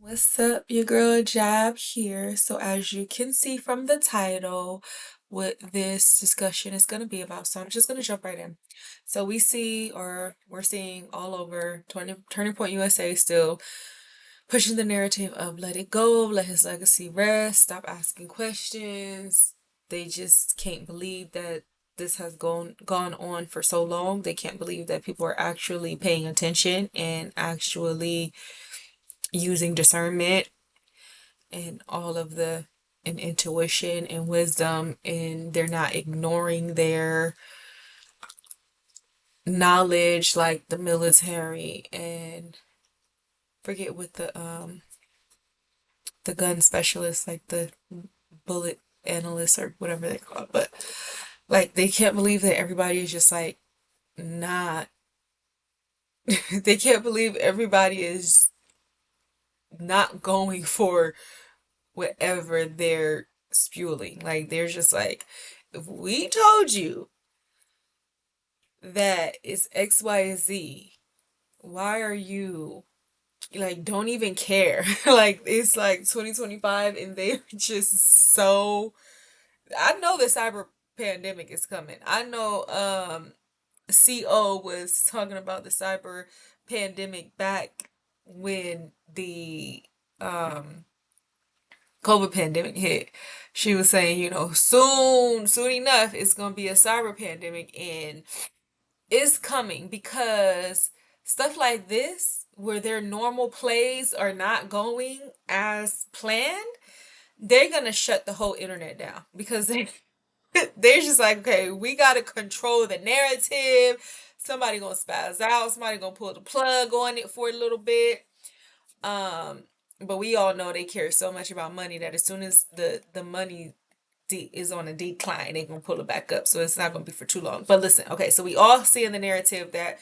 What's up, your girl Jab here. So, as you can see from the title, what this discussion is going to be about. So, I'm just going to jump right in. So, we're seeing all over Turning Point USA still pushing the narrative of let it go, let his legacy rest, stop asking questions. They just can't believe that this has gone on for so long. They can't believe that people are actually paying attention and actually using discernment and all of the and intuition and wisdom, and they're not ignoring their knowledge like the military and forget what the gun specialists, like the bullet analysts or whatever they're called, but like they can't believe that everybody is just like not they can't believe everybody is not going for whatever they're spewing. Like they're just like, if we told you that it's X, Y, and Z, why are you like don't even care? Like it's like 2025 and they're just so I know the cyber pandemic is coming. I know CO was talking about the cyber pandemic back when the COVID pandemic hit. She was saying, soon enough, it's gonna be a cyber pandemic, and it's coming because stuff like this, where their normal plays are not going as planned, they're gonna shut the whole internet down because they're just like, okay, we gotta control the narrative. Somebody gonna spaz out. Somebody gonna pull the plug on it for a little bit. Um, but we all know they care so much about money that as soon as the money is on a decline, they're gonna pull it back up. So it's not gonna be for too long. But listen, okay, so we all see in the narrative that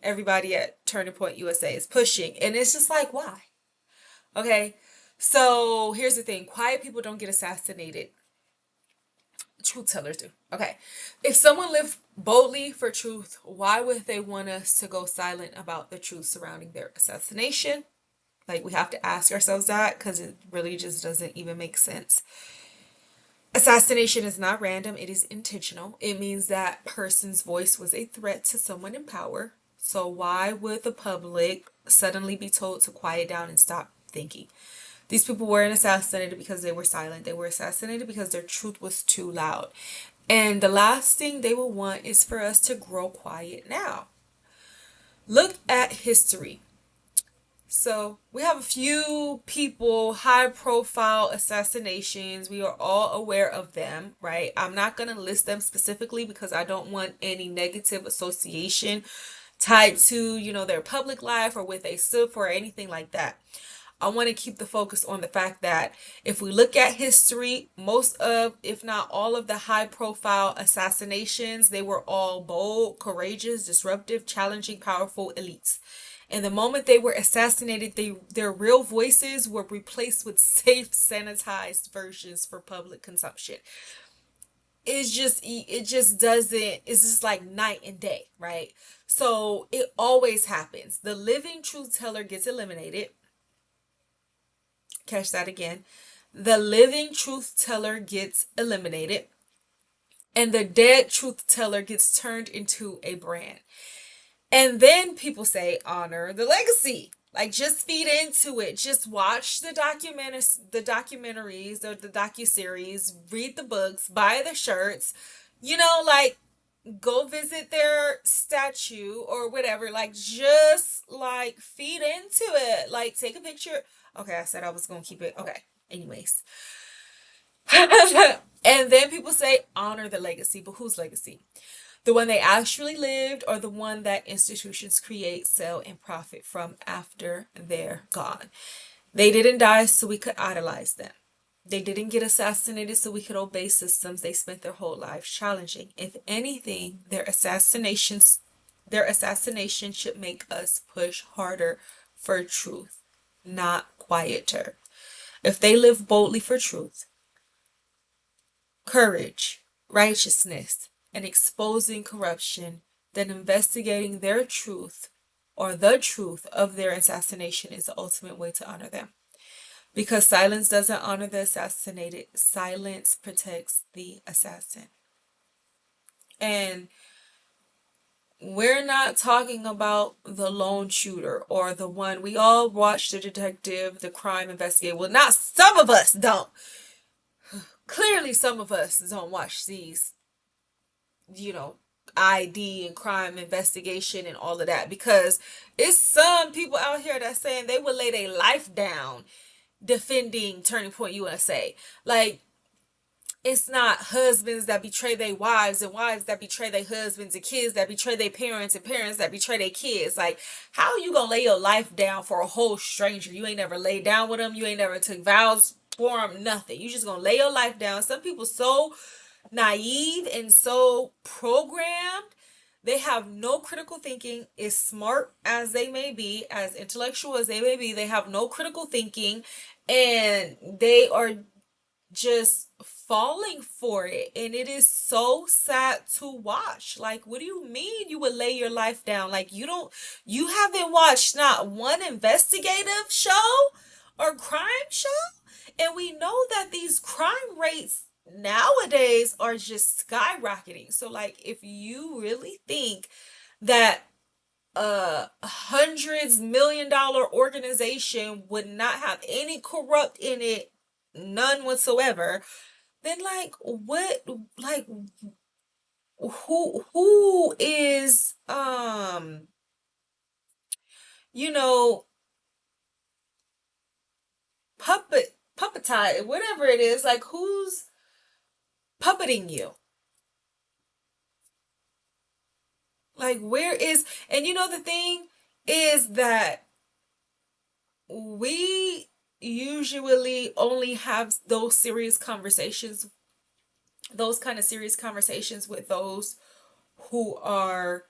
everybody at Turning Point USA is pushing, and it's just like, why? Okay, so here's the thing: quiet people don't get assassinated. Truth tellers do. Okay, if someone lived boldly for truth, why would they want us to go silent about the truth surrounding their assassination? Like, we have to ask ourselves that because it really just doesn't even make sense. Assassination is not random, it is intentional. It means that person's voice was a threat to someone in power. So, why would the public suddenly be told to quiet down and stop thinking? These people weren't assassinated because they were silent. They were assassinated because their truth was too loud. And the last thing they will want is for us to grow quiet now. Look at history. So we have a few people, high profile assassinations. We are all aware of them, right? I'm not going to list them specifically because I don't want any negative association tied to, their public life or what they stood for or anything like that. I want to keep the focus on the fact that if we look at history, most of, if not all of the high profile assassinations, they were all bold, courageous, disruptive, challenging, powerful elites. And the moment they were assassinated, their real voices were replaced with safe, sanitized versions for public consumption. It just doesn't, it's just like night and day, right? So it always happens. The living truth teller gets eliminated. Catch that again. The living truth teller gets eliminated, and the dead truth teller gets turned into a brand. And then people say, honor the legacy. Like, just feed into it. Just watch the documentaries or the docuseries, read the books, buy the shirts. Like, go visit their statue or whatever. Like, just like feed into it. Like, take a picture. Okay, I said I was gonna keep it. Okay. Anyways. And then people say honor the legacy, but whose legacy? The one they actually lived, or the one that institutions create, sell, and profit from after they're gone? They didn't die so we could idolize them. They didn't get assassinated so we could obey systems they spent their whole lives challenging. If anything, their assassination should make us push harder for truth, not quieter. If they live boldly for truth, courage, righteousness, and exposing corruption, then investigating their truth or the truth of their assassination is the ultimate way to honor them. Because silence doesn't honor the assassinated. Silence protects the assassin. And we're not talking about the lone shooter or the one we all watch the detective, the crime investigator. Well, not some of us don't. Clearly, some of us don't watch these, you know, ID and crime investigation and all of that because it's some people out here that saying they would lay their life down defending Turning Point USA. Like, it's not husbands that betray their wives and wives that betray their husbands and kids that betray their parents and parents that betray their kids. Like, how you gonna lay your life down for a whole stranger? You ain't never laid down with them. You ain't never took vows for them. Nothing. You just gonna lay your life down. Some people so naive and so programmed. They have no critical thinking. As smart as they may be, as intellectual as they may be, they have no critical thinking, and they are just falling for it, and it is so sad to watch. Like, what do you mean you would lay your life down? Like, you haven't watched not one investigative show or crime show, and we know that these crime rates nowadays are just skyrocketing. So like, if you really think that $100 million organization would not have any corrupt in it, none whatsoever, then like what, like who is you know, puppetized, whatever it is, like who's puppeting you? Like, where is, and you know, the thing is that we usually only have those kind of serious conversations with those who are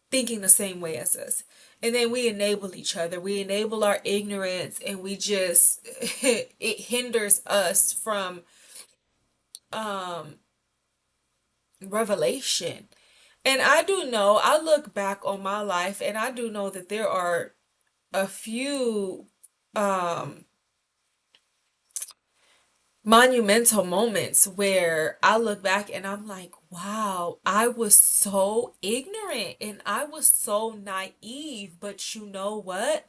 thinking the same way as us. And then we enable each other. We enable our ignorance, and we just it hinders us from um revelation. And I do know, I look back on my life and I do know that there are a few um monumental moments where I look back and I'm like, wow, I was so ignorant and I was so naive. But you know what?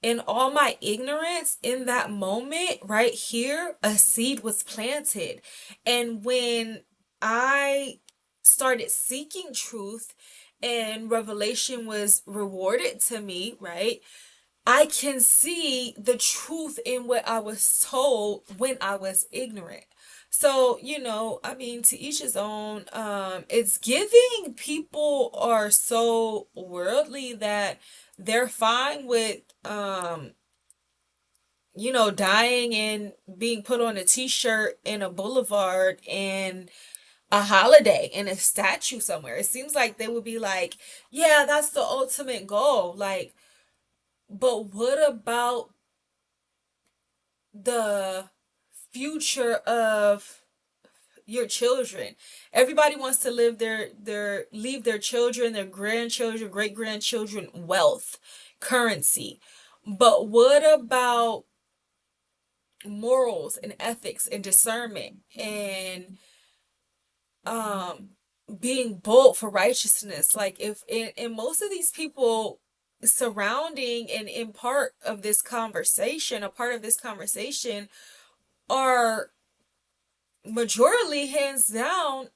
In all my ignorance, in that moment right here, a seed was planted. And when I started seeking truth and revelation was rewarded to me, right? I can see the truth in what I was told when I was ignorant. So, you know, I mean, to each his own. It's giving, people are so worldly that they're fine with you know, dying and being put on a t-shirt in a boulevard and a holiday and a statue somewhere. It seems like they would be like, yeah, that's the ultimate goal. Like, but what about the future of your children? Everybody wants to live leave their children, their grandchildren, great grandchildren wealth, currency. But what about morals and ethics and discernment and um being bold for righteousness? Like, if in most of these people surrounding and in part of this conversation, a part of this conversation are majorly, hands down,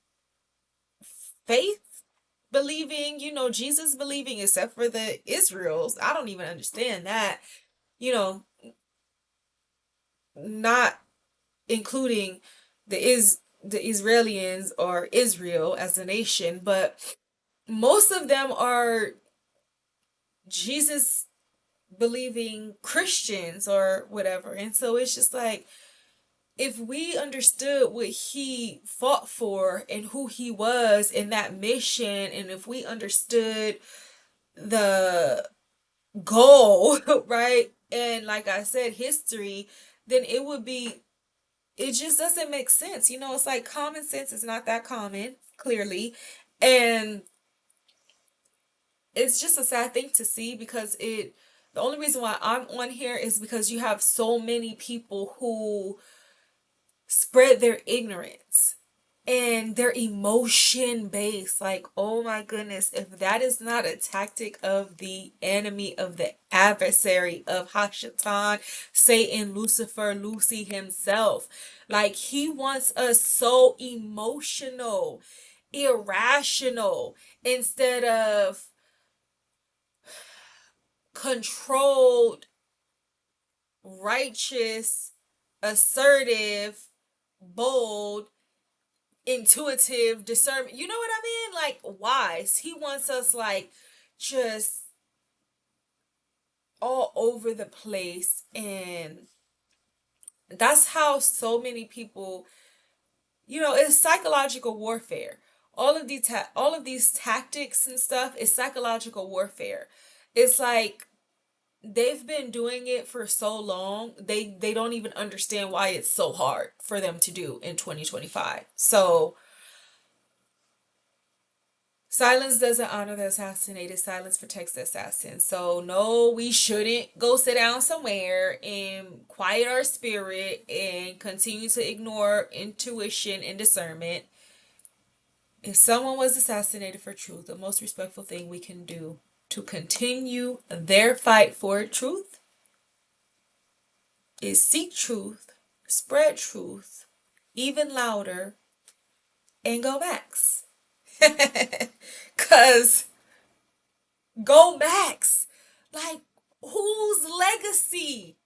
faith believing, you know, Jesus believing, except for the Israels. I don't even understand that, you know, not including the Israelis or Israel as a nation, but most of them are Jesus believing Christians or whatever. And so it's just like, if we understood what he fought for and who he was in that mission, and if we understood the goal, right? And like I said, history, then it just doesn't make sense. You know, it's like common sense is not that common, clearly. And it's just a sad thing to see because it The only reason why I'm on here is because you have so many people who spread their ignorance and they're emotion based. Like, oh my goodness, if that is not a tactic of the enemy, of the adversary, of Hashatan, Satan, Lucifer, Lucy himself, like he wants us so emotional, irrational, instead of controlled, righteous, assertive, bold, intuitive, discernment. You know what I mean? Like wise. He wants us like just all over the place, and that's how so many people, it's psychological warfare. All of these tactics and stuff is psychological warfare. It's like they've been doing it for so long, they don't even understand why it's so hard for them to do in 2025. So silence doesn't honor the assassinated. Silence protects the assassin. So no, we shouldn't go sit down somewhere and quiet our spirit and continue to ignore intuition and discernment. If someone was assassinated for truth, the most respectful thing we can do to continue their fight for truth is seek truth, spread truth, even louder, and go max. Cause go max. Like, whose legacy?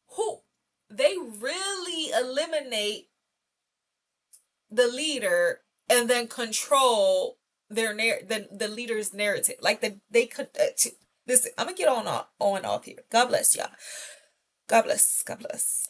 Who they really eliminate the leader and then control the leader's narrative. Like they could listen. I'm gonna get on off here. God bless y'all. God bless. God bless.